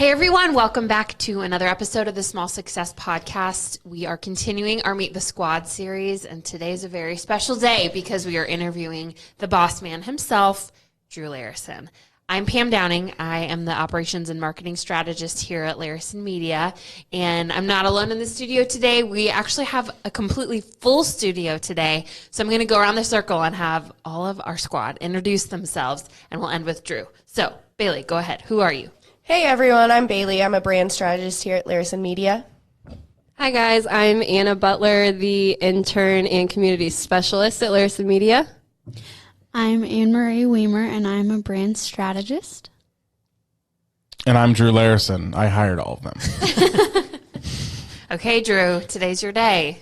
Hey everyone, welcome back to another episode of the Small Success Podcast. We are continuing our Meet the Squad series, and today's a very special day because we are interviewing the boss man himself, Drew Larison. I'm Pam Downing. I am the operations and marketing strategist here at Larison Media, and I'm not alone in the studio today. We actually have a completely full studio today, so I'm going to go around the circle and have all of our squad introduce themselves, and we'll end with Drew. So, Bailey, go ahead. Who are you? Hey everyone, I'm Bailey. I'm a brand strategist here at Larison Media. Hi guys, I'm Anna Butler, the intern and community specialist at Larison Media. I'm Anne-Marie Weimer, and I'm a brand strategist. And I'm Drew Larison. I hired all of them. Okay, Drew, today's your day.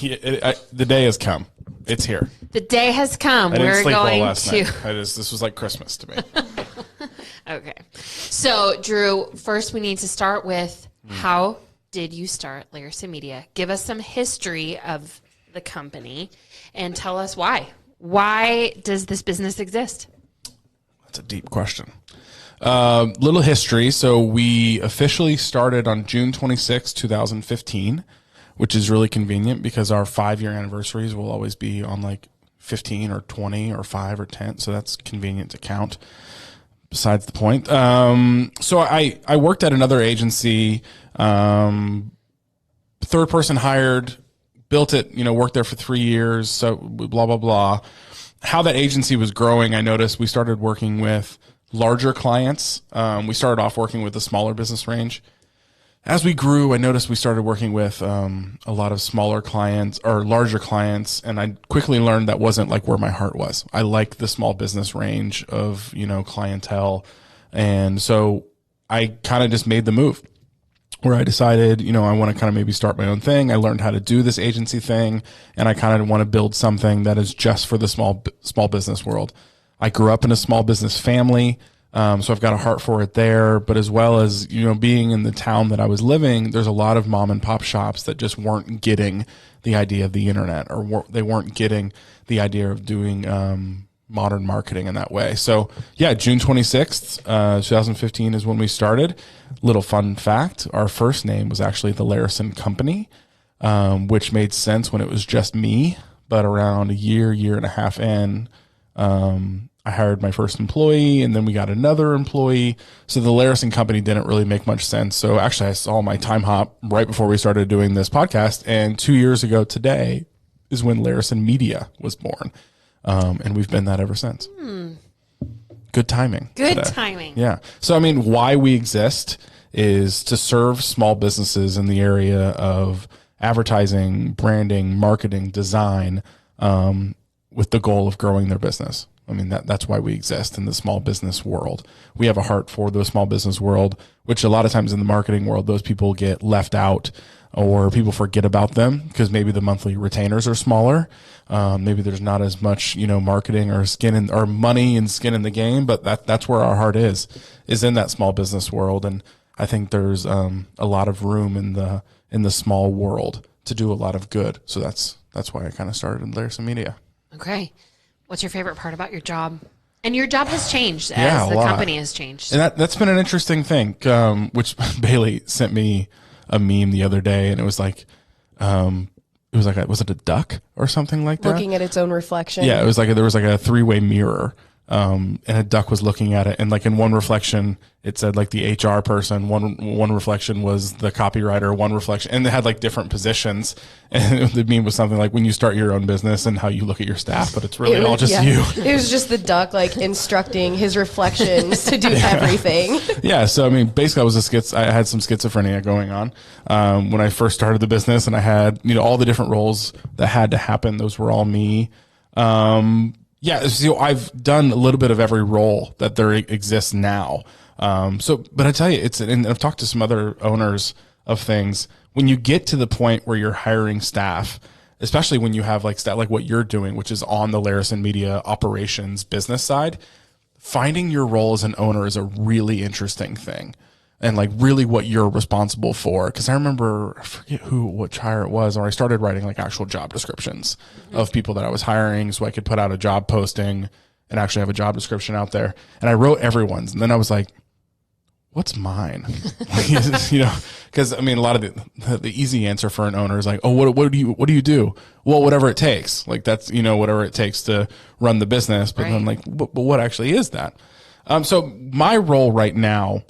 The day has come. It's here. The day has come. I didn't We're sleep going well last to. night. This was like Christmas to me. Okay. So, Drew, first we need to start with how did you start Larison Media? Give us some history of the company and tell us why. Why does this business exist? That's a deep question. Little history. So we officially started on June 26, 2015, which is really convenient because our 5-year anniversaries will always be on like 15 or 20 or 5 or 10. So that's convenient to count. Besides the point. So I worked at another agency, third person hired, built it, worked there for 3 years. So blah, blah, blah. How that agency was growing, I noticed we started working with larger clients. We started off working with a smaller business range. As we grew, I noticed we started working with a lot of smaller clients or larger clients, and I quickly learned that wasn't like where my heart was. I like the small business range of, clientele. And so I kind of just made the move where I decided, I want to kind of maybe start my own thing. I learned how to do this agency thing, and I kind of want to build something that is just for the small business world. I grew up in a small business family. So I've got a heart for it there, but as well as, being in the town that I was living, there's a lot of mom and pop shops that just weren't getting the idea of the internet, or they weren't getting the idea of doing modern marketing in that way. So yeah, June 26th, 2015 is when we started. Little fun fact, our first name was actually the Larison Company, which made sense when it was just me, but around a year and a half in, I hired my first employee, and then we got another employee. So the Larison Company didn't really make much sense. So actually I saw my time hop right before we started doing this podcast. And 2 years ago today is when Larison Media was born. And we've been that ever since. Good timing. Good today. timing. Yeah. So, why we exist is to serve small businesses in the area of advertising, branding, marketing, design, with the goal of growing their business. That's why we exist in the small business world. We have a heart for the small business world, which a lot of times in the marketing world, those people get left out or people forget about them because maybe the monthly retainers are smaller. Maybe there's not as much, marketing or or money and skin in the game, but that's where our heart is in that small business world. And I think there's a lot of room in the small world to do a lot of good. So that's why I kind of started in Larison Media. Okay. What's your favorite part about your job? And your job has changed as the company has changed. And that's been an interesting thing, which Bailey sent me a meme the other day, and it was like, was it a duck or something like that? Looking at its own reflection. Yeah, it was like there was like a 3-way mirror, and a duck was looking at it, and like in one reflection it said like the HR person, one reflection was the copywriter, one reflection, and they had like different positions, and the meme was something like when you start your own business and how you look at your staff, but it's really all just you. It was just the duck like instructing his reflections to do everything. Yeah, so basically I had some schizophrenia going on when I first started the business, and I had all the different roles that had to happen. Those were all me. Yeah, so I've done a little bit of every role that there exists now. But I tell you, and I've talked to some other owners of things. When you get to the point where you're hiring staff, especially when you have like staff like what you're doing, which is on the Larison Media operations business side, finding your role as an owner is a really interesting thing. And like really what you're responsible for. Cause I remember, I forget which hire it was, or I started writing like actual job descriptions of people that I was hiring so I could put out a job posting and actually have a job description out there. And I wrote everyone's. And then I was like, what's mine? You know, because I mean, a lot of the easy answer for an owner is like, oh, what do you do? Well, whatever it takes. Like that's, you know, whatever it takes to run the business. But then like, but what actually is that? So my role right now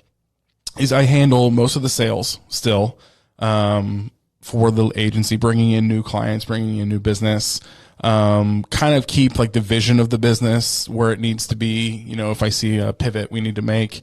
is I handle most of the sales still, for the agency, bringing in new clients, bringing in new business, kind of keep like the vision of the business where it needs to be. You know, if I see a pivot we need to make,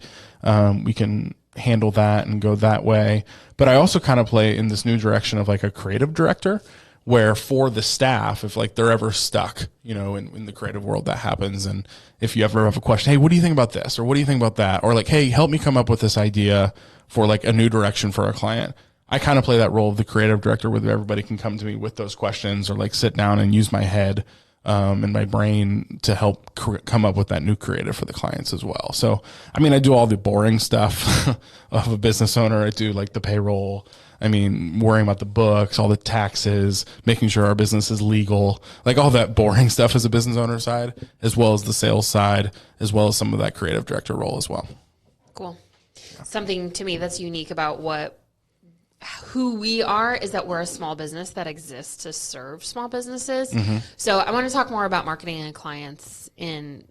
we can handle that and go that way. But I also kind of play in this new direction of like a creative director, where for the staff, if like they're ever stuck, you know, in the creative world, that happens. And if you ever have a question, hey, what do you think about this? Or what do you think about that? Or like, hey, help me come up with this idea for like a new direction for a client. I kind of play that role of the creative director where everybody can come to me with those questions or like sit down and use my head and my brain to help come up with that new creative for the clients as well. So, I mean, I do all the boring stuff of a business owner. I do like the payroll. I mean, worrying about the books, all the taxes, making sure our business is legal, like all that boring stuff as a business owner side, as well as the sales side, as well as some of that creative director role as well. Cool. Something to me that's unique about who we are is that we're a small business that exists to serve small businesses. Mm-hmm. So I want to talk more about marketing and clients in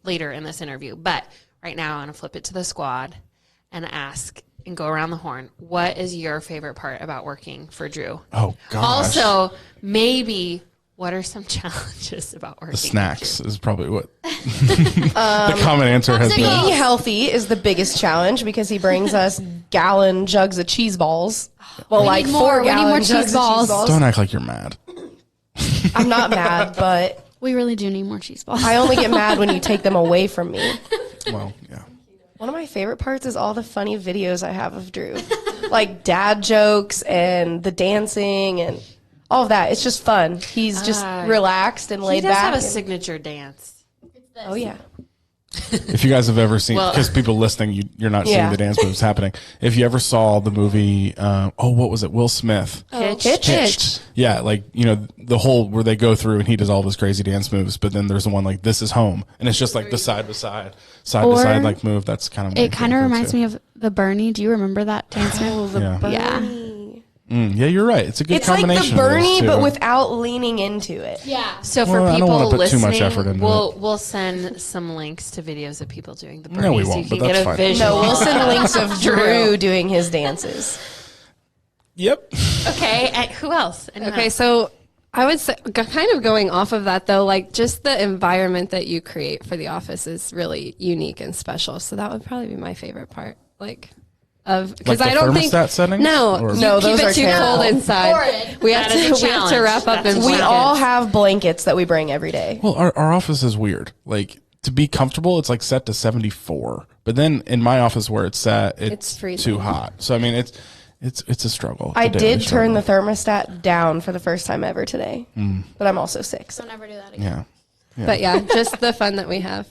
later in this interview. But right now I want to flip it to the squad and ask and go around the horn. What is your favorite part about working for Drew? Oh, gosh. Also, maybe what are some challenges about working? The snacks is probably what the common answer has been. Being healthy is the biggest challenge because he brings us gallon jugs of cheese balls. Well, like 4-gallon jugs of cheese balls. Don't act like you're mad. I'm not mad, but We really do need more cheese balls. I only get mad when you take them away from me. Well, yeah. One of my favorite parts is all the funny videos I have of Drew. Like dad jokes and the dancing and all of that. It's just fun. He's just relaxed and laid back. He does have a signature dance. Oh, yeah. If you guys have ever seen, because people listening, you're not seeing the dance moves happening. If you ever saw the movie, what was it? Will Smith. Hitched. Yeah, like, you know, the whole where they go through and he does all those crazy dance moves, but then there's the one like This Is Home, and it's just like the side to side like move. That's kind of it kind of reminds me of the Bernie. Do you remember that dance move? Bernie. Yeah, you're right. It's a good combination. It's like the Bernie, but without leaning into it. Yeah. So for I don't people wanna put listening, too much effort into we'll send some links to videos of people doing the Bernie. No, we so won't, you but can that's get a fine. visual. No, we'll send links of Drew doing his dances. Yep. Okay. And who else? Anyone Okay, else? so I would say, kind of going off of that though, like just the environment that you create for the office is really unique and special. So that would probably be my favorite part. Because Like I the don't think thermostat settings? Or- No, keep those it are too terrible. cold inside. We have That is a to challenge. wrap up That's in a We blankets. all have blankets that we bring every day. Well, our office is weird. Like, to be comfortable, it's like set to 74. But then in my office where it's set, it's freezing. too hot. So, I mean, it's a struggle. It's I a daily did turn the struggle. thermostat down for the first time ever today, but I'm also sick. So. Don't ever do that again. Yeah. But yeah, just the fun that we have.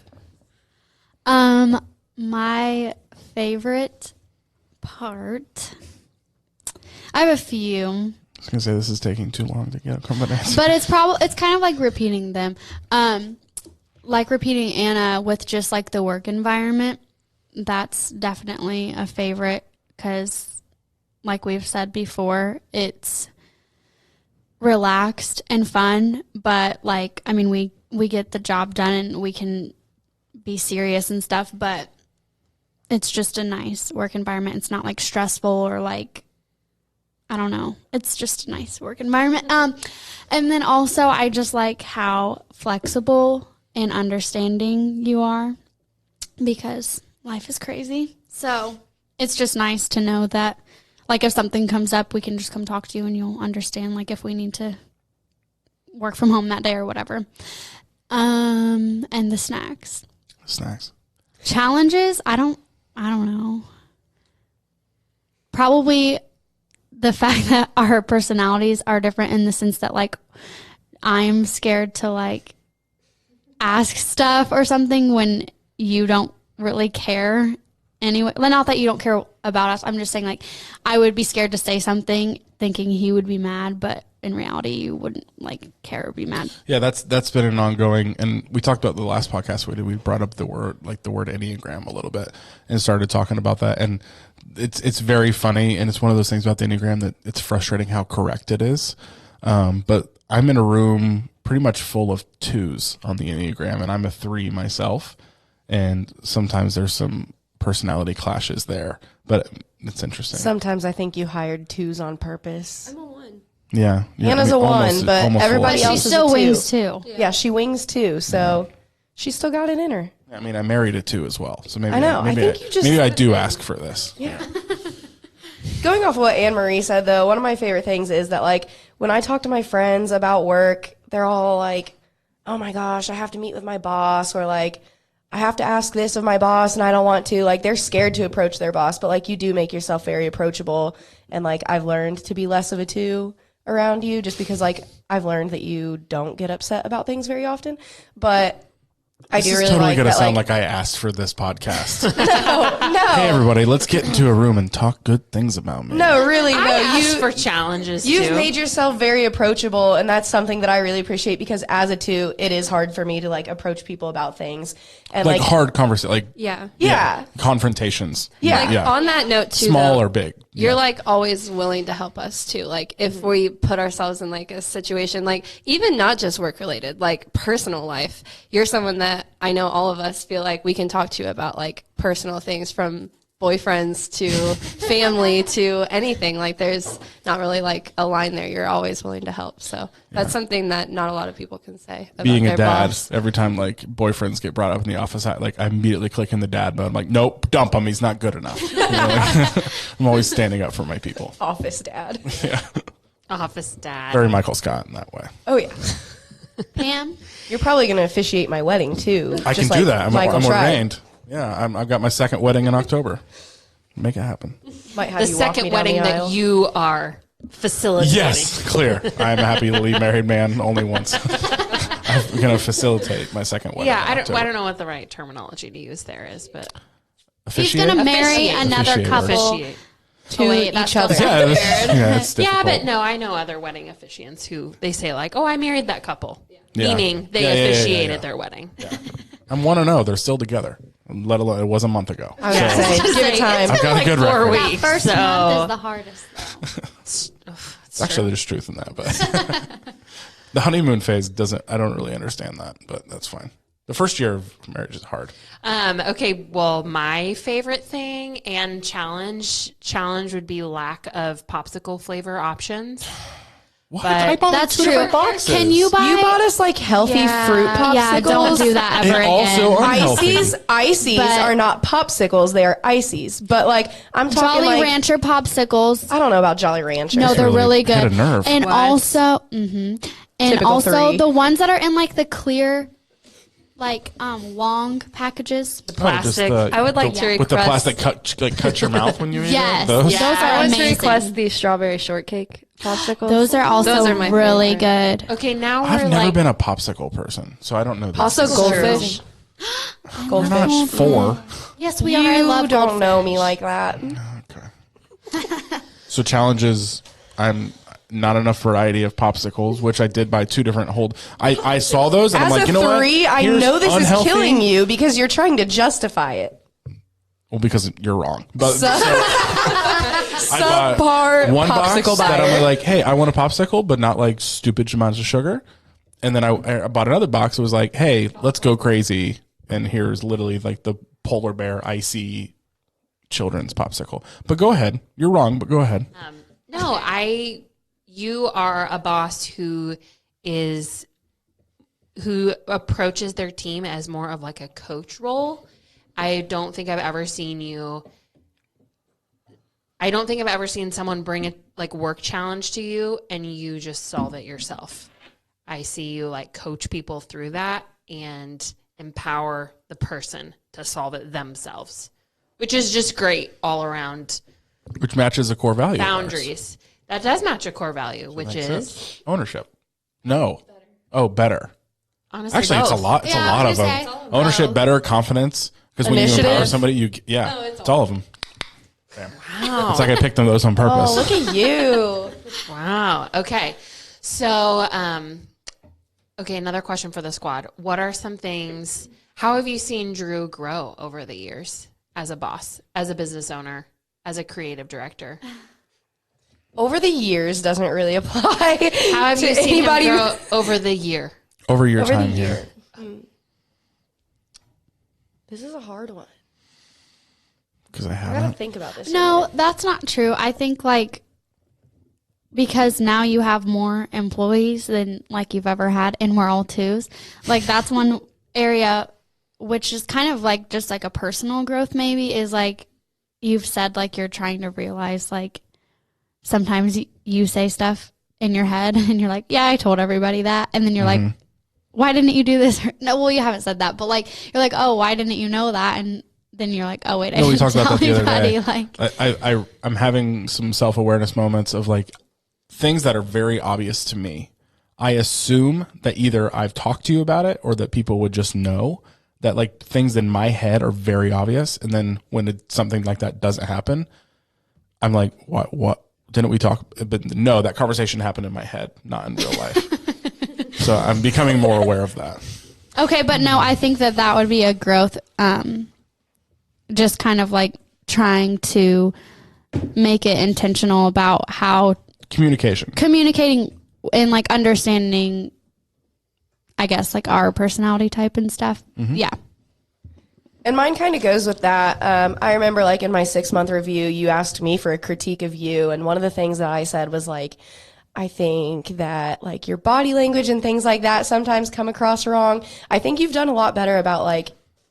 My favorite part. I have a few, I was going to say this is taking too long to get a combination. but it's kind of like repeating them. Like repeating Anna with just like the work environment. That's definitely a favorite because, like we've said before, it's relaxed and fun. But like, I mean, we get the job done and we can be serious and stuff, but it's just a nice work environment. It's not like stressful or like, I don't know. It's just a nice work environment. And then also I just like how flexible and understanding you are because life is crazy. So it's just nice to know that like if something comes up, we can just come talk to you and you'll understand like if we need to work from home that day or whatever. And the snacks. Challenges, I don't know. Probably the fact that our personalities are different in the sense that like I'm scared to like ask stuff or something when you don't really care anyway. Well, not that you don't care about us. I'm just saying, like, I would be scared to say something thinking he would be mad, but in reality, you wouldn't, like, care or be mad. Yeah, that's been an ongoing, and we talked about the last podcast we did. We brought up the word Enneagram a little bit and started talking about that, and it's very funny, and it's one of those things about the Enneagram that it's frustrating how correct it is. But I'm in a room pretty much full of 2s on the Enneagram, and I'm a 3 myself, and sometimes there's some personality clashes there, but it's interesting. Sometimes I think you hired 2s on purpose. I'm a 1. Yeah, Hannah's a 1, but everybody else She is still a 2. wings too. Yeah, she wings too, so she's still got it in her. I mean, I married a 2 as well, so maybe I know. Maybe I think you just- maybe I do ask for this. Yeah. Going off of what Anne Marie said, though, one of my favorite things is that, like, when I talk to my friends about work, they're all like, oh my gosh, I have to meet with my boss, or like, I have to ask this of my boss and I don't want to. Like, they're scared to approach their boss, but like, you do make yourself very approachable. And like, I've learned to be less of a 2 around you just because like, I've learned that you don't get upset about things very often. But I do This is really totally like going to that, sound like I asked for this podcast. no, Hey, everybody, let's get into a room and talk good things about me. no, really, I no. asked for challenges You've too. made yourself very approachable, and that's something that I really appreciate because as a 2, it is hard for me to like approach people about things and like like hard conversation, like yeah. confrontations. Yeah. Like, yeah. on that note, too, Small though, or big. you're like always willing to help us too. Like if we put ourselves in like a situation, like even not just work related, like personal life, you're someone that I know all of us feel like we can talk to about like personal things, from boyfriends to family to anything. Like there's not really like a line there. You're always willing to help. So that's something that not a lot of people can say about Being their a dad, boss. every time like boyfriends get brought up in the office, I immediately click in the dad mode. I'm like, nope, dump him. He's not good enough. You know, like, I'm always standing up for my people. Office dad. Office dad. Very Michael Scott in that way. Oh yeah. Pam? You're probably going to officiate my wedding too. I just can do like that. I'm Michael Schreiber. ordained. Yeah, I've got my second wedding in October. Make it happen. Might have The you walk me second down wedding the that aisle. you are facilitating. Yes, clear. I'm a happily married man only once. I'm going to facilitate my second wedding. Yeah, in October. I don't know what the right terminology to use there is, but He's Officiate? going to marry Officiate. another Officiate. couple. officiate. to Oh, wait, that's each other. Yeah, it's difficult. Yeah, but no, I know other wedding officiants who they say like, "Oh, I married that couple," Yeah. meaning they Yeah. officiated their wedding. I'm 1-0. They're still together. Let alone, it was a month ago. I would say, give it time. I've got a like good 4 record. weeks. First so month is the hardest, though. It's actually, there's truth in that, but the honeymoon phase I don't really understand that, but that's fine. The first year of marriage is hard. Okay, well, my favorite thing and challenge would be lack of popsicle flavor options. What? But I bought That's two true. different boxes. Can you buy? You bought us like healthy fruit popsicles. Yeah, don't do that ever And again. also unhealthy. Ices But- are not popsicles; they are ices. But like, I'm talking Jolly like Rancher popsicles. I don't know about Jolly Rancher. No, they're really really hit good. a nerve. And What? also, and Typical also 3. the ones that are in like the clear, like long packages. Plastic. I would like to with the request- plastic cut your mouth when you eat Yes, it. Those? Yeah. those I are want to amazing. request the strawberry shortcake popsicles. Those are also Those are my really favorite. good. Okay, now we're I've never like been a popsicle person, so I don't know. This. Also This is goldfish. true. We're not 4. Yes, we are. I You love don't goldfish. know me like that. Okay. So challenges. I'm not enough variety of popsicles, which I did buy 2 different I saw those and As I'm like, a you know 3, what? I Here's know this unhealthy. is killing you because you're trying to justify it. Well, because you're wrong. But Subpar one box popsicle that buyer. I'm like, hey, I want a popsicle, but not like stupid amounts of sugar. And then I bought another box that was like, hey, let's go crazy. And here's literally like the polar bear icy children's popsicle. But go ahead. You're wrong, but go ahead. no, you are a boss who approaches their team as more of like a coach role. I don't think I've ever seen someone bring a like work challenge to you and you just solve it yourself. I see you like coach people through that and empower the person to solve it themselves, which is just great all around. Which matches a core value. of ours. Boundaries. That does match a core value, which Makes is sense. Ownership. No. Oh, better. honestly Actually, it's a both. lot. It's a Yeah, lot I of was them. gonna say, Ownership, better, confidence. Because when you empower Initiative? somebody, it's all of them. Wow. It's like I picked them those on purpose. Oh, look at you. Wow. Okay. So, another question for the squad. What are some things, how have you seen Drew grow over the years as a boss, as a business owner, as a creative director? Over the years doesn't really apply. How have to you seen anybody him grow over the year? Over your over time the here. year. This is a hard one. Because I I gotta haven't. think about this. No, that's not true. I think like because now you have more employees than like you've ever had, and we're all twos. Like that's one area which is kind of like just like a personal growth maybe is like you've said like you're trying to realize like sometimes you say stuff in your head and you're like, yeah, I told everybody that, and then you're like, why didn't you do this? No, well, you haven't said that, but like you're like, oh, why didn't you know that? And then you're like, oh wait, I No, we didn't talked tell about that the other anybody. day. Like, I'm having some self-awareness moments of like things that are very obvious to me. I assume that either I've talked to you about it or that people would just know that like things in my head are very obvious. And then when something like that doesn't happen, I'm like, what? Didn't we talk? But no, that conversation happened in my head, not in real life. So I'm becoming more aware of that. okay, but no, I think that would be a growth. Just kind of like trying to make it intentional about how communicating and like understanding, I guess, like our personality type and stuff. Yeah. And mine kind of goes with that. I remember like in my 6-month review, you asked me for a critique of you. And one of the things that I said was like, I think that like your body language and things like that sometimes come across wrong. I think you've done a lot better about like,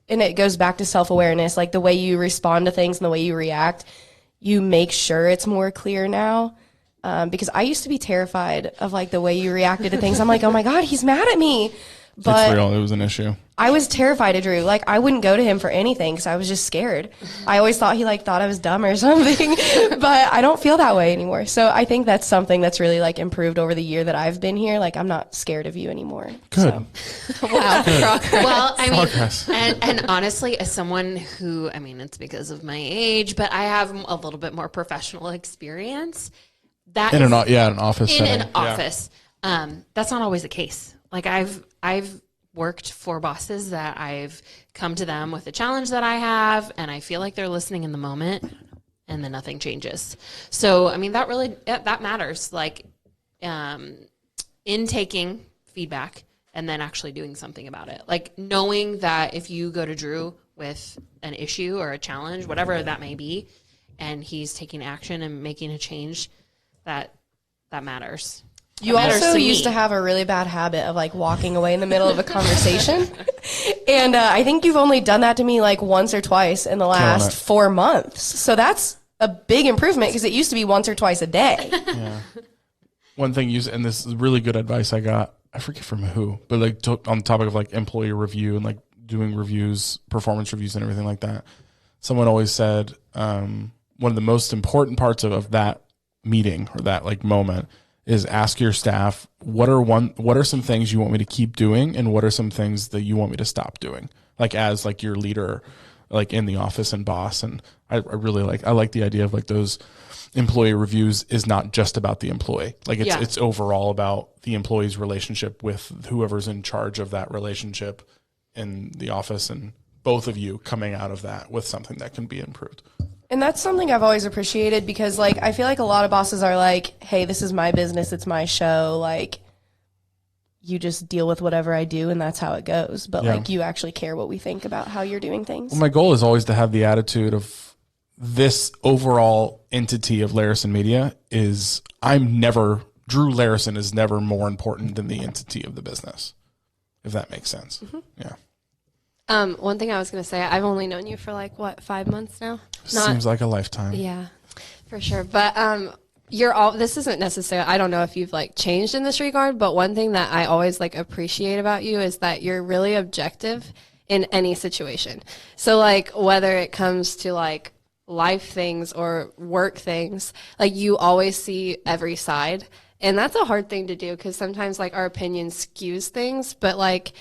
and it goes back to self-awareness, like the way you respond to things and the way you react, you make sure it's more clear now. Because I used to be terrified of like the way you reacted to things. I'm like, oh my God, he's mad at me. But It's real. It was an issue. I was terrified of Drew. Like I wouldn't go to him for anything because I was just scared. I always thought he like thought I was dumb or something, but I don't feel that way anymore. So I think that's something that's really like improved over the year that I've been here. Like I'm not scared of you anymore. Good. So. Wow. Well, I mean, Progress. and honestly, as someone who, I mean, it's because of my age, but I have a little bit more professional experience. That In is- an office in setting. an office. That's not always the case. Like I've worked for bosses that I've come to them with a challenge that I have, and I feel like they're listening in the moment, and then nothing changes. So, I mean, that really, that matters. Like, in taking feedback and then actually doing something about it. Like knowing that if you go to Drew with an issue or a challenge, whatever that may be, and he's taking action and making a change, that matters. You That matters also to used me. to have a really bad habit of like walking away in the middle of a conversation. And I think you've only done that to me like once or twice in the last it. 4 months. So that's a big improvement because it used to be once or twice a day. One thing and this is really good advice I got, I forget from who, but like on the topic of like employee review and like doing reviews, performance reviews and everything like that. Someone always said one of the most important parts of that meeting or that like moment is ask your staff, what are some things you want me to keep doing and what are some things that you want me to stop doing? Like as like your leader, like in the office and boss. And I really like the idea of like those employee reviews is not just about the employee. Like it's overall about the employee's relationship with whoever's in charge of that relationship in the office and both of you coming out of that with something that can be improved. And that's something I've always appreciated because like I feel like a lot of bosses are like, hey, this is my business, it's my show, like you just deal with whatever I do and that's how it goes. But like you actually care what we think about how you're doing things. Well, my goal is always to have the attitude of this overall entity of Larison Media is Drew Larison is never more important than the entity of the business, if that makes sense. Yeah. One thing I was going to say, I've only known you for like, 5 months now? Seems like a lifetime. Yeah, for sure. But this isn't necessarily, I don't know if you've like changed in this regard, but one thing that I always like appreciate about you is that you're really objective in any situation. So like whether it comes to like life things or work things, like you always see every side. And that's a hard thing to do because sometimes like our opinion skews things, but like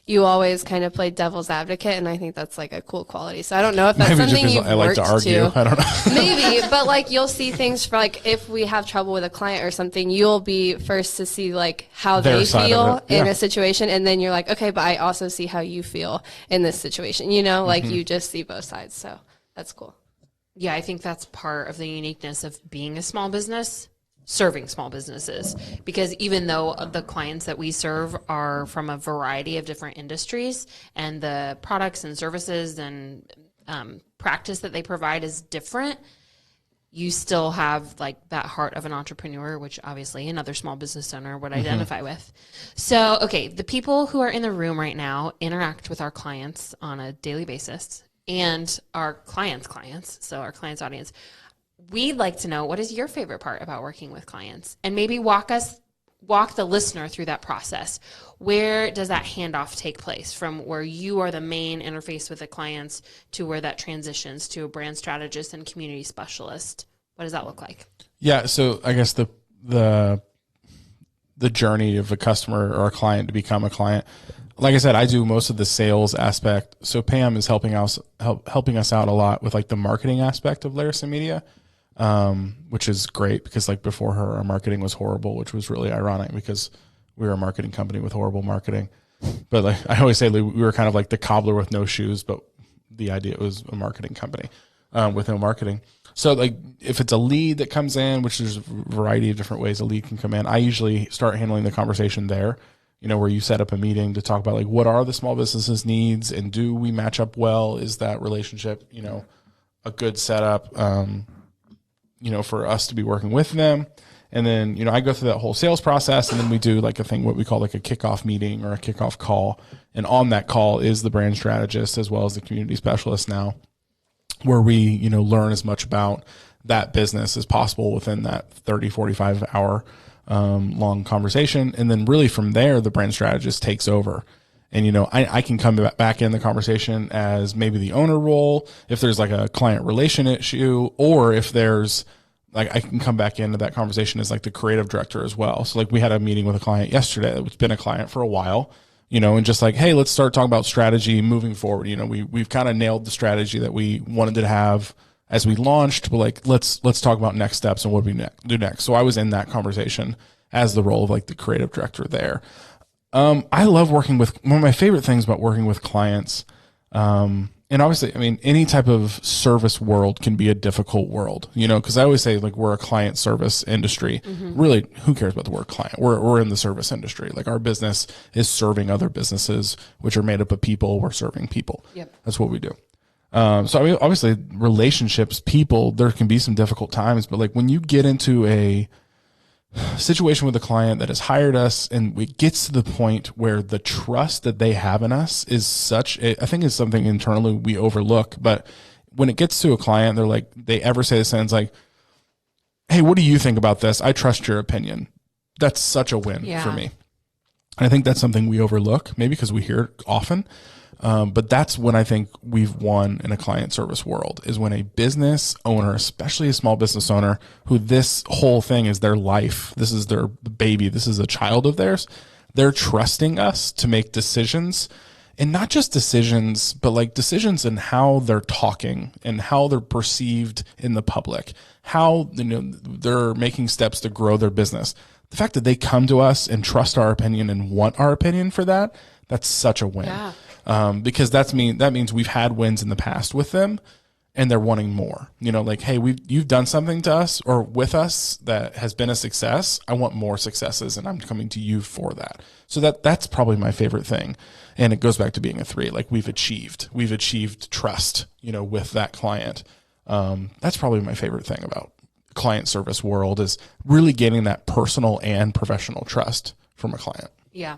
you always kind of play devil's advocate, and I think that's like a cool quality. So I don't know if that's Maybe just something 'cause you've I like to worked argue. I don't know. Maybe, but like you'll see things for like if we have trouble with a client or something, you'll be first to see like how Their they side of feel it. in Yeah. a situation, and then you're like, okay, but I also see how you feel in this situation. Like you just see both sides. So that's cool. Yeah, I think that's part of the uniqueness of being a small business, serving small businesses. Because even though the clients that we serve are from a variety of different industries, and the products and services and practice that they provide is different, you still have like that heart of an entrepreneur, which obviously another small business owner would identify with. So, okay, the people who are in the room right now interact with our clients on a daily basis, and our clients, so our clients' audience. We'd like to know, what is your favorite part about working with clients? And maybe walk the listener through that process. Where does that handoff take place from where you are the main interface with the clients to where that transitions to a brand strategist and community specialist? What does that look like? Yeah. So I guess the journey of a customer or a client to become a client, like I said, I do most of the sales aspect. So Pam is helping us out a lot with like the marketing aspect of Larison Media, which is great because like before her, our marketing was horrible, which was really ironic because we were a marketing company with horrible marketing. But like I always say, we were kind of like the cobbler with no shoes, but the idea was a marketing company with no marketing. So like if it's a lead that comes in, which there's a variety of different ways a lead can come in, I usually start handling the conversation there, where you set up a meeting to talk about like what are the small businesses needs and do we match up well? Is that relationship, a good setup, for us to be working with them? And then, I go through that whole sales process, and then we do like what we call like a kickoff meeting or a kickoff call. And on that call is the brand strategist as well as the community specialist now, where we, learn as much about that business as possible within that 30, 45 hour long conversation. And then really from there, the brand strategist takes over. And, I can come back in the conversation as maybe the owner role, if there's like a client relation issue, or if there's like, I can come back into that conversation as like the creative director as well. So like we had a meeting with a client yesterday that's been a client for a while, and just like, hey, let's start talking about strategy moving forward. We've kind of nailed the strategy that we wanted to have as we launched, but like, let's talk about next steps and what we do next. So I was in that conversation as the role of like the creative director there. I love working with, one of my favorite things about working with clients. And obviously, any type of service world can be a difficult world, because I always say like we're a client service industry. Really, who cares about the word client? We're in the service industry. Like our business is serving other businesses, which are made up of people. We're serving people. Yep. That's what we do. So obviously relationships, people, there can be some difficult times, but like when you get into a situation with a client that has hired us and it gets to the point where the trust that they have in us is such, I think it's something internally we overlook, but when it gets to a client, they're like, they ever say the sentence like, hey, what do you think about this? I trust your opinion. That's such a win for me. And I think that's something we overlook, maybe because we hear it often. But that's when I think we've won in a client service world, is when a business owner, especially a small business owner, who this whole thing is their life, this is their baby, this is a child of theirs, they're trusting us to make decisions, and not just decisions, but like decisions in how they're talking and how they're perceived in the public, how they're making steps to grow their business. The fact that they come to us and trust our opinion and want our opinion for that, that's such a win. Yeah. Because that means we've had wins in the past with them, and they're wanting more. Like, hey, you've done something to us or with us that has been a success. I want more successes, and I'm coming to you for that. So that's probably my favorite thing, and it goes back to being a 3. Like we've achieved trust, with that client. That's probably my favorite thing about client service world, is really getting that personal and professional trust from a client. Yeah.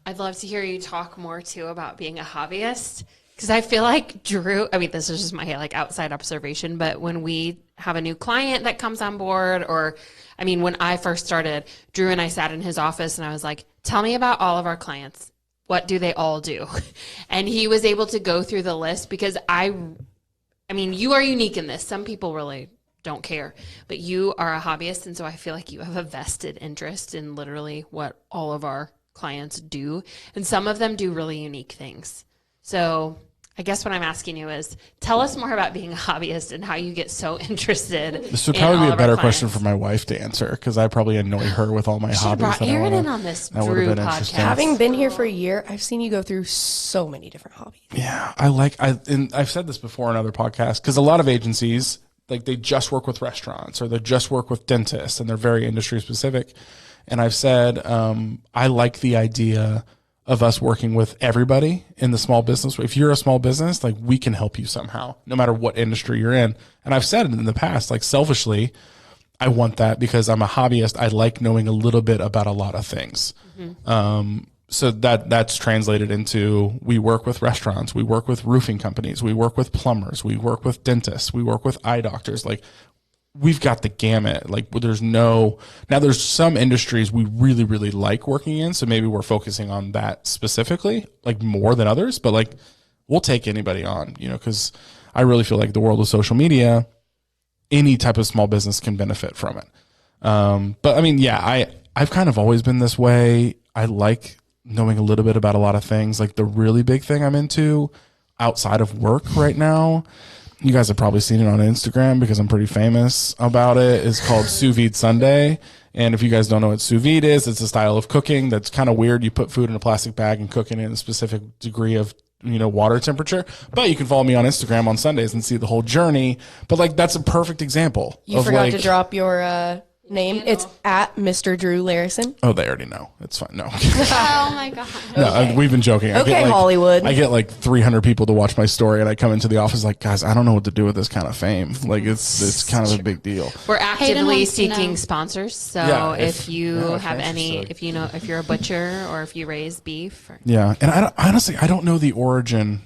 I'd love to hear you talk more too about being a hobbyist, because I feel like Drew, this is just my like outside observation, but when we have a new client that comes on board, or when I first started, Drew and I sat in his office and I was like, tell me about all of our clients. What do they all do? And he was able to go through the list, because you are unique in this. Some people really don't care, but you are a hobbyist. And so I feel like you have a vested interest in literally what all of our clients do, and some of them do really unique things. So I guess what I'm asking you is, tell us more about being a hobbyist and how you get so interested. This would in probably all be a of our better question clients. for my wife to answer, because I probably annoy her with all my Should have hobbies. brought that I Aaron wanna- in on this that would've Drew been interesting. podcast. Having been here for a year, I've seen you go through so many different hobbies. Yeah, and I've said this before in other podcasts, because a lot of agencies, like, they just work with restaurants or they just work with dentists, and they're very industry specific. And I've said, I like the idea of us working with everybody in the small business. If you're a small business, like, we can help you somehow, no matter what industry you're in. And I've said it in the past, like, selfishly, I want that because I'm a hobbyist. I like knowing a little bit about a lot of things. So that's translated into, we work with restaurants, we work with roofing companies, we work with plumbers, we work with dentists, we work with eye doctors. Like, we've got the gamut. Like, there's some industries we really, really like working in. So maybe we're focusing on that specifically, like, more than others, but like, we'll take anybody on, cause I really feel like the world of social media, any type of small business can benefit from it. But I mean, yeah, I've kind of always been this way. I like knowing a little bit about a lot of things. Like, the really big thing I'm into outside of work right now, you guys have probably seen it on Instagram because I'm pretty famous about it. It's called Sous Vide Sunday. And if you guys don't know what sous vide is, it's a style of cooking that's kind of weird. You put food in a plastic bag and cook it in a specific degree of, water temperature. But you can follow me on Instagram on Sundays and see the whole journey. But like, that's a perfect example. You of forgot like, to drop your name. It's at Mr. Drew Larison. Oh, they already know. It's fine. No. Oh my god. No, we've been joking. Okay, Hollywood. I get like 300 people to watch my story, and I come into the office like, guys, I don't know what to do with this kind of fame. Like, it's kind of a big deal. We're actively wants to know. seeking sponsors. So Yeah, if you have thanks, any, so- if you're a butcher or if you raise beef, or, Yeah, and honestly, I don't know the origin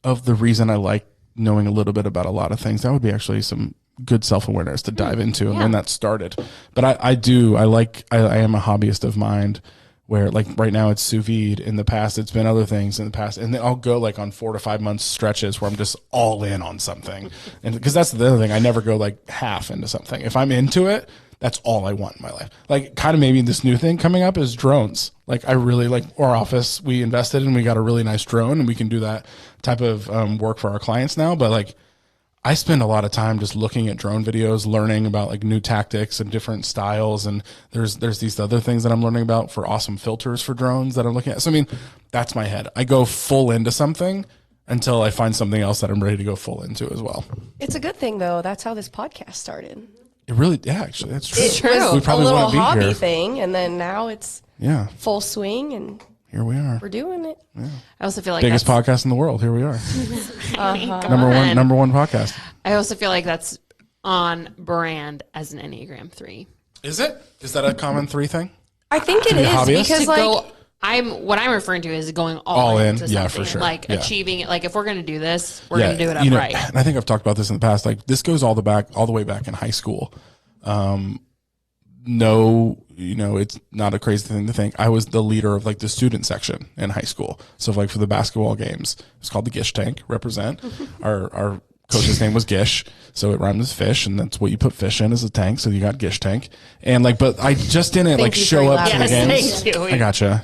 of the reason I like knowing a little bit about a lot of things. That would be actually some good self-awareness to dive into and when that started. But I am a hobbyist of mind, where like right now it's sous vide. In the past, it's been other things in the past. And then I'll go like on 4 to 5 month stretches where I'm just all in on something. And because that's the other thing, I never go like half into something. If I'm into it, that's all I want in my life. Like, kind of maybe this new thing coming up is drones. Like, I really like our office. We invested and we got a really nice drone, and we can do that type of work for our clients now. But like, I spend a lot of time just looking at drone videos, learning about like new tactics and different styles. And there's these other things that I'm learning about for awesome filters for drones that I'm looking at. So, I mean, that's my head. I go full into something until I find something else that I'm ready to go full into as well. It's a good thing, though. That's how this podcast started. It really, yeah, actually, that's true. It was We a probably little wouldn't be hobby here. thing, and then now it's Yeah, full swing, and here we are. we're doing it. I also feel like Biggest that's, podcast in the world. Here we are. Come on. Number one podcast. I also feel like that's on brand as an Enneagram 3. Is it? Is that a common 3 thing? I think it be a is hobbyist? because To like go, what I'm referring to is going all, All in, into yeah, something, for sure. like Yeah. achieving it. Like, if we're going to do this, we're going to do it you know, upright. And I think I've talked about this in the past. Like, this goes all the way back in high school. No, it's not a crazy thing to think. I was the leader of like the student section in high school. So like for the basketball games, it's called the Gish Tank. Represent. Our coach's name was Gish, so it rhymed with fish, and that's what you put fish in as a tank. So you got Gish Tank, and like, but I just didn't like you show for up to the elaborating. games. Thank you. I gotcha.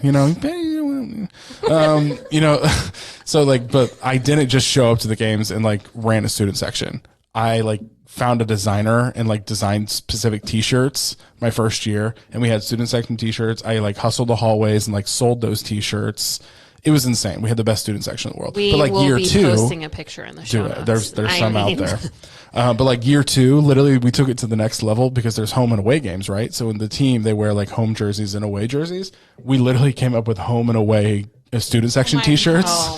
So like, but I didn't just show up to the games and like ran a student section. I like found a designer and like designed specific t-shirts my first year, and we had student section t-shirts. I like hustled the hallways and like sold those t-shirts. It was insane. We had the best student section in the world. We but like will year be 2, posting a picture in the show do it. notes. There's some out there. But like year 2, literally we took it to the next level because there's home and away games, right? So in the team, they wear like home jerseys and away jerseys. We literally came up with home and away student section t-shirts. Oh,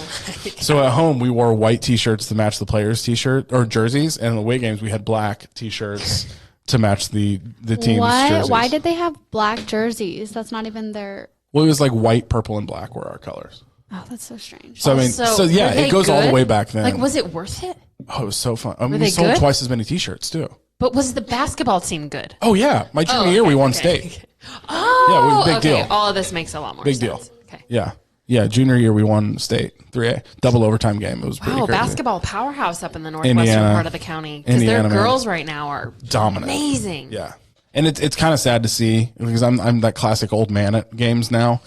So at home, we wore white t-shirts to match the players' t-shirt or jerseys. And in the away games, we had black t-shirts to match the team's What? jerseys. Why did they have black jerseys? That's not even their. Well, it was like white, purple, and black were our colors. Oh, that's so strange. So, I mean, Also, so yeah, were they it goes all the good? way back then. Like, was it worth it? Oh, it was so fun. I mean, they we sold good? twice as many t-shirts too. But was the basketball team good? Oh yeah, my junior year we won state. Oh, Yeah, it was a big okay. deal. All of this makes a lot more Big sense. deal. Okay. Yeah. Junior year we won state 3A, double overtime game. It was pretty Oh, crazy. basketball powerhouse up in the northwestern Indiana. part of the county. Because their Indiana, man. girls right now are Dominant. amazing. Yeah. And it's kind of sad to see because I'm that classic old man at games now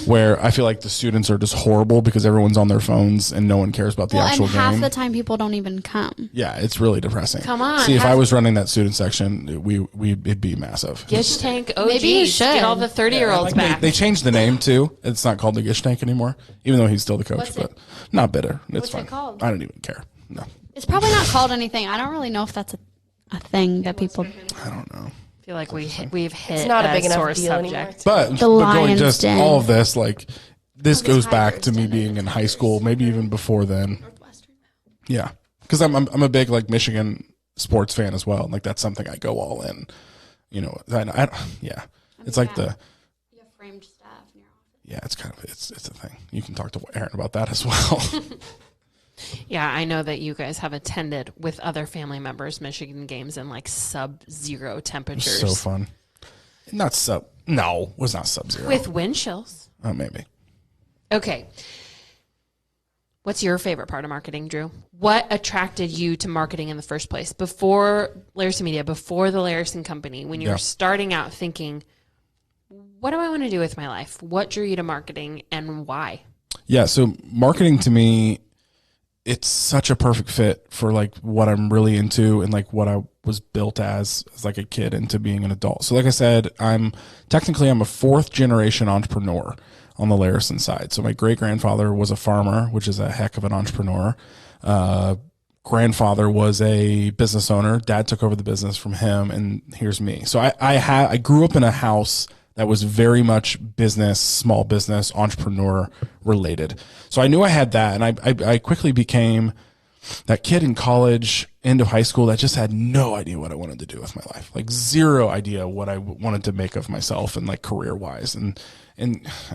where I feel like the students are just horrible because everyone's on their phones and no one cares about the actual and game. half the time people don't even come. Yeah, it's really depressing. Come on, See, if I was running that student section, it'd be massive. Gish Tank OGs. Maybe you should. Get all the 30-year-olds back. They changed the name too. It's not called the Gish Tank anymore, even though he's still the coach. But not bitter. It's fine. it called? I don't even care. No, It's probably not called anything. I don't really know if that's a thing that people. I don't know. I feel like we've hit It's not a big enough sore deal anymore. subject. But going Lion's just Den. all of this, like this goes back to me being in high school, maybe even before then. Yeah, because I'm a big like Michigan sports fan as well. Like that's something I go all in. You know, yeah, it's like You have framed stuff in your office. yeah, it's kind of it's a thing. You can talk to Aaron about that as well. Yeah, I know that you guys have attended with other family members Michigan games in like sub-zero temperatures. So fun. Not sub. No, it was not sub-zero. With wind chills. Oh, maybe. Okay. What's your favorite part of marketing, Drew? What attracted you to marketing in the first place? Before Larison Media, before the Larison Company, when you were starting out thinking, what do I want to do with my life? What drew you to marketing and why? Yeah, so marketing to me, it's such a perfect fit for like what I'm really into and like what I was built as like a kid into being an adult. So like I said, I'm a fourth generation entrepreneur on the Larison side. So my great grandfather was a farmer, which is a heck of an entrepreneur. Grandfather was a business owner. Dad took over the business from him, and here's me. So I grew up in a house that was very much business, small business, entrepreneur related. So I knew I had that, and I quickly became that kid in college, into high school, that just had no idea what I wanted to do with my life. Like zero idea what I wanted to make of myself and like career wise. And I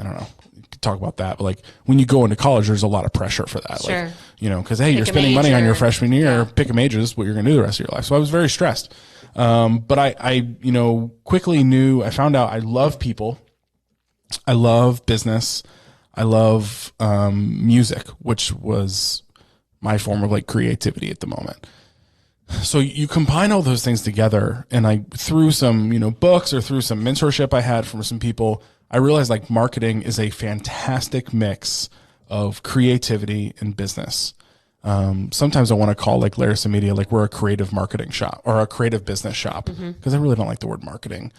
don't know, you could talk about that, but like when you go into college, there's a lot of pressure for that. Sure. Like, you know, cause hey, you're a spending money on your major. freshman year, pick a major, this is what you're going to do the rest of your life. So I was very stressed. But I quickly knew, I found out I love people. I love business. I love, music, which was my form of like creativity at the moment. So you combine all those things together, and I, through some, books or through some mentorship I had from some people, I realized like marketing is a fantastic mix of creativity and business. Sometimes I want to call like Larison Media, like we're a creative marketing shop or a creative business shop, because I really don't like the word marketing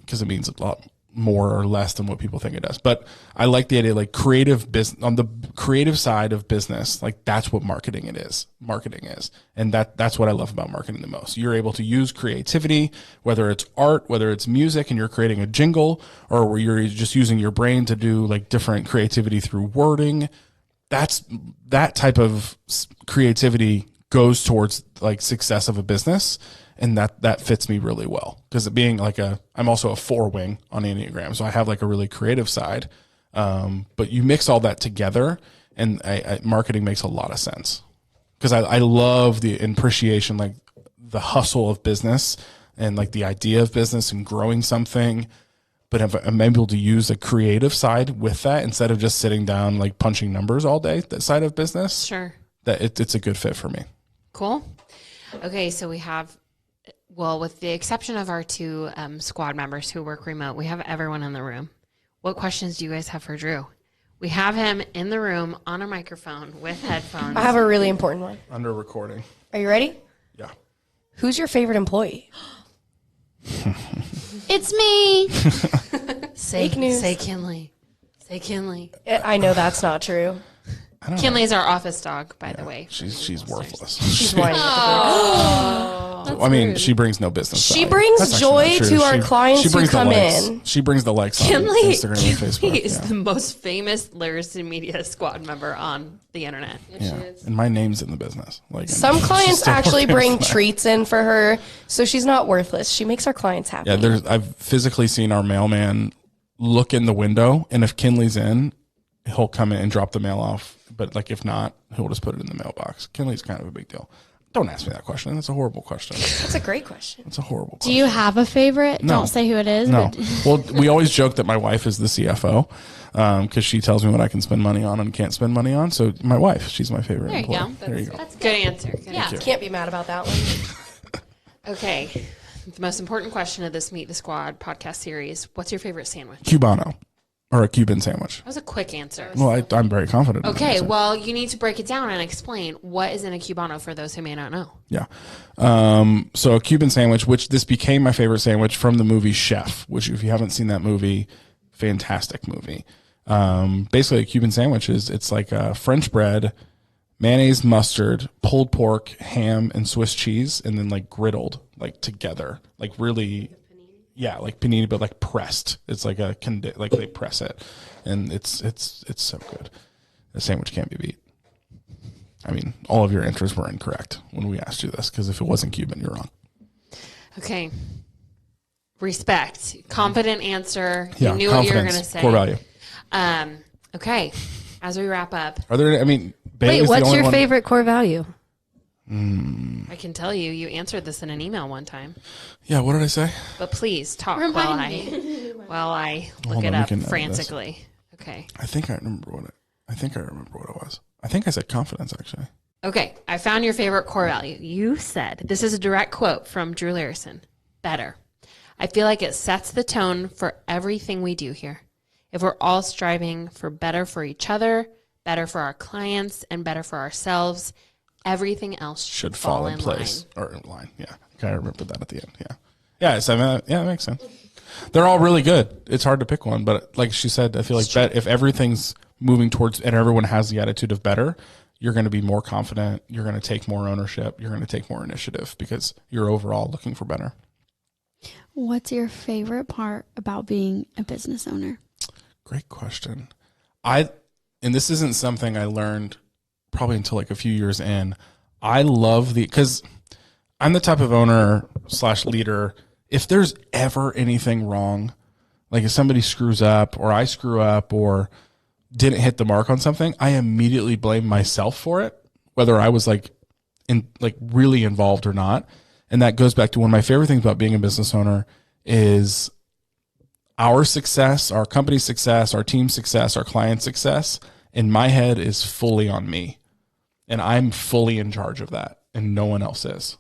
because it means a lot more or less than what people think it does. But I like the idea, like creative business, on the creative side of business, like that's what marketing is. And that's what I love about marketing the most. You're able to use creativity, whether it's art, whether it's music and you're creating a jingle, or where you're just using your brain to do like different creativity through wording. That type of creativity goes towards like success of a business. And that fits me really well, because being like I'm also a 4-wing on Enneagram. So I have like a really creative side. But you mix all that together, and marketing makes a lot of sense, because I love the appreciation, like the hustle of business and like the idea of business and growing something. But if I'm able to use a creative side with that, instead of just sitting down, like punching numbers all day, that side of business, Sure. that it's a good fit for me. Cool. Okay, so we have, well, with the exception of our 2 squad members who work remote, we have everyone in the room. What questions do you guys have for Drew? We have him in the room on a microphone with headphones. I have a really important one. Under recording. Are you ready? Yeah. Who's your favorite employee? It's me. Fake news. Say Kinley. Say Kinley. I know that's not true. Kinley's our office dog, by the way. She's worthless. She's whining. I mean, she brings no business. She value. brings That's actually joy not true. to our clients who brings the come likes. in. She brings the likes on Kinley Instagram and Facebook. is Yeah. the most famous Larison Media squad member on the internet. Yeah. And my name's in the business. Like Some she's clients still actually working bring on that. treats in for her, so she's not worthless. She makes our clients happy. Yeah, I've physically seen our mailman look in the window, and if Kinley's in, he'll come in and drop the mail off. But like if not, he'll just put it in the mailbox. Kinley's kind of a big deal. Don't ask me that question. That's a horrible question. That's a great question. It's a horrible Do question. you have a favorite? No. Don't say who it is. No. But Well, we always joke that my wife is the CFO because she tells me what I can spend money on and can't spend money on. So my wife, she's my favorite There you employee. go. There you go. Good answer. Good Yeah. answer. Can't be mad about that one. Okay. the most important question of this Meet the Squad podcast series. What's your favorite sandwich? Cubano, or a Cuban sandwich. That was a quick answer. Well, I'm very confident. Okay, well, you need to break it down and explain what is in a Cubano for those who may not know. Yeah. So a Cuban sandwich, which this became my favorite sandwich from the movie Chef, which if you haven't seen that movie, fantastic movie. Basically a Cuban sandwich it's like French bread, mayonnaise, mustard, pulled pork, ham, and Swiss cheese, and then like griddled like together, like really, yeah, like panini, but like pressed. It's like like they press it, and it's so good. The sandwich can't be beat. I mean, all of your answers were incorrect when we asked you this, because if it wasn't Cuban, you're wrong. Okay. Respect. Confident answer. Yeah, you knew what you were going to say. Core value. Okay. As we wrap up, Are there? I mean, Wait, Bailey's the what's only your one- favorite core value? I can tell you, you answered this in an email one time. Yeah. What did I say? But please talk while I look Hold it on, we up can edit this. frantically. Okay. I think I remember what it was. I think I said confidence, actually. Okay. I found your favorite core value. You said, this is a direct quote from Drew Larison, better. I feel like it sets the tone for everything we do here. If we're all striving for better for each other, better for our clients, and better for ourselves, everything else Should fall in place. Or in line. Yeah. Okay, I remember that at the end. Yeah. Yeah, so, I mean, yeah, that makes sense. They're all really good. It's hard to pick one, but like she said, I feel like if everything's moving towards and everyone has the attitude of better, you're going to be more confident. You're going to take more ownership. You're going to take more initiative because you're overall looking for better. What's your favorite part about being a business owner? Great question. And this isn't something I learned probably until like a few years in. I love because I'm the type of owner / leader. If there's ever anything wrong, like if somebody screws up or I screw up or didn't hit the mark on something, I immediately blame myself for it, whether I was really involved or not. And that goes back to one of my favorite things about being a business owner is our success, our company's success, our team's success, our client's success, in my head is fully on me. And I'm fully in charge of that. And no one else is.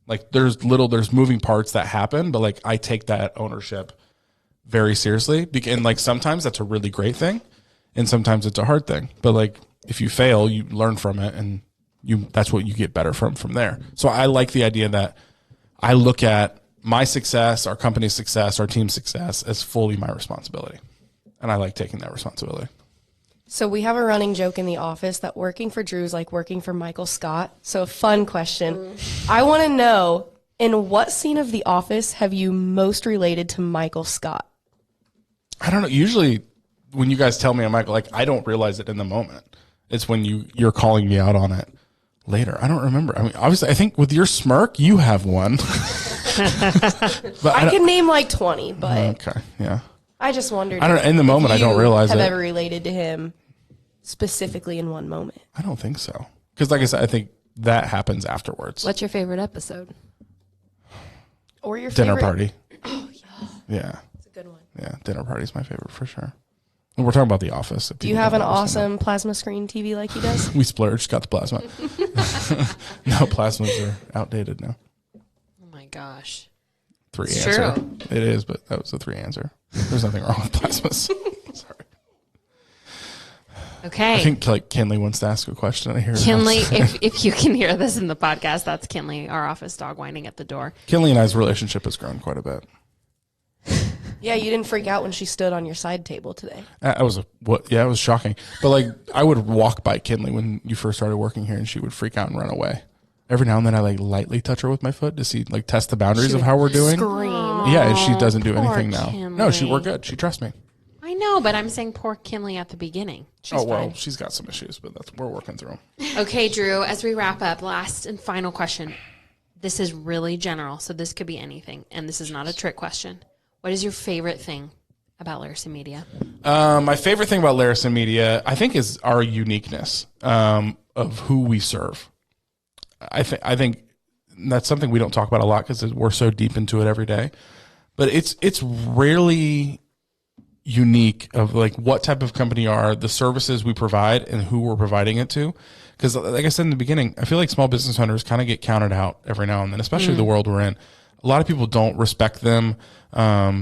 Like there's moving parts that happen, but like I take that ownership very seriously. And like sometimes that's a really great thing. And sometimes it's a hard thing. But like if you fail, you learn from it and that's what you get better from there. So I like the idea that I look at my success, our company's success, our team's success as fully my responsibility. And I like taking that responsibility. So we have a running joke in the office that working for Drew is like working for Michael Scott. So a fun question. I want to know, in what scene of The Office have you most related to Michael Scott? I don't know. Usually when you guys tell me I'm Michael, like I don't realize it in the moment. It's when you're calling me out on it later. I don't remember. I mean, obviously, I think with your smirk, you have one. But I could name like 20, but okay, yeah. I just wondered. I don't know. In the moment, I don't realize have it. ever related to him specifically in one moment? I don't think so. Because, like I said, I think that happens afterwards. What's your favorite episode? Or your Dinner favorite? party. Oh, Yeah, it's a good one. yeah. Dinner party is my favorite for sure. And we're talking about The Office. Do you have an awesome plasma screen TV like he does? We splurged, got the plasma. No, plasmas are outdated now. Oh my gosh. 3 It's answer. true. It is, but that was a 3 answer. There's nothing wrong with plasmas. Sorry. Okay. I think like Kinley wants to ask a question. I hear Kinley, if you can hear this in the podcast, that's Kinley, our office dog, whining at the door. Kinley and I's relationship has grown quite a bit. Yeah, you didn't freak out when she stood on your side table today. It was shocking. But like I would walk by Kinley when you first started working here, and she would freak out and run away. Every now and then, I like lightly touch her with my foot to see like test the boundaries of how we're doing. Scream. Yeah, and she doesn't do Poor anything now. Kinley. No, we're good. She trusts me. I know, but I'm saying poor Kinley at the beginning. She's fine. She's got some issues, but we're working through them. Okay, Drew, as we wrap up, last and final question. This is really general, so this could be anything, and this is not a trick question. What is your favorite thing about Larison Media? My favorite thing about Larison Media, I think, is our uniqueness of who we serve. I think that's something we don't talk about a lot because we're so deep into it every day. But it's rarely unique of like what type of company are, the services we provide, and who we're providing it to. Because like I said in the beginning, I feel like small business owners kind of get counted out every now and then, especially the world we're in. A lot of people don't respect them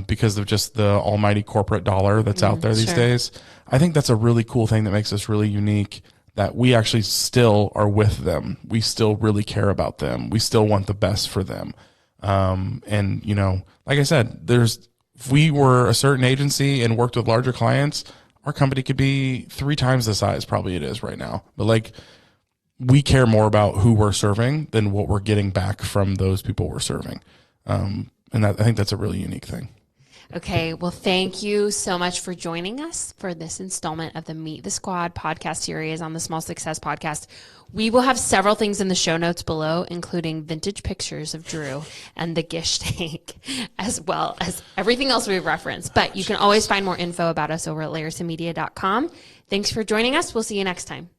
because of just the almighty corporate dollar that's out there these days. I think that's a really cool thing that makes us really unique, that we actually still are with them. We still really care about them. We still want the best for them. And, you know, like I said, if we were a certain agency and worked with larger clients, our company could be 3 times the size probably it is right now. But like, we care more about who we're serving than what we're getting back from those people we're serving. And I think that's a really unique thing. Okay, well, thank you so much for joining us for this installment of the Meet the Squad podcast series on the Small Success Podcast. We will have several things in the show notes below, including vintage pictures of Drew and the Gish tank, as well as everything else we've referenced. But you can always find more info about us over at larisonmedia.com. Thanks for joining us. We'll see you next time.